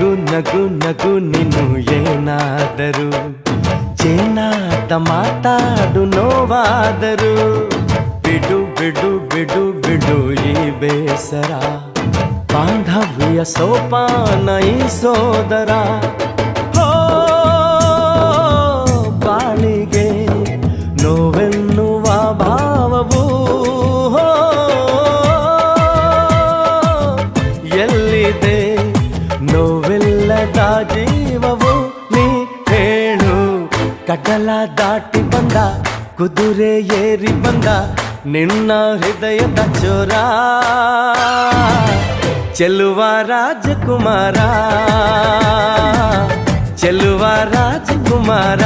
ನಗು ನಗು ನಗು ನೀನು ಏನಾದರೂ ಚೇನಾಟ ಮಾತಾಡು ನೋವಾದರು ಬಿಡು ಬಿಡು ಬಿಡು ಬಿಡು ಈ ಬೇಸರ ಬಾಂಧವ್ಯ ಸೋಪಾನ ಈ ಸೋದರ ಹೋ ಬಾಳಿಗೆ ನೋವೆನ್ನುವ ಭಾವವು ಹೋ ಎಲ್ಲಿದೆ ನೋವಿಲ್ಲದ ಜೀವವು ನೀ ಹೇಳು ಕಡಲ ದಾಟಿ ಬಂದ ಕುದುರೆ ಏರಿ ಬಂದ ನಿನ್ನ ಹೃದಯದ ಚೋರ ಚೆಲುವ ರಾಜಕುಮಾರ ಚೆಲುವ ರಾಜಕುಮಾರ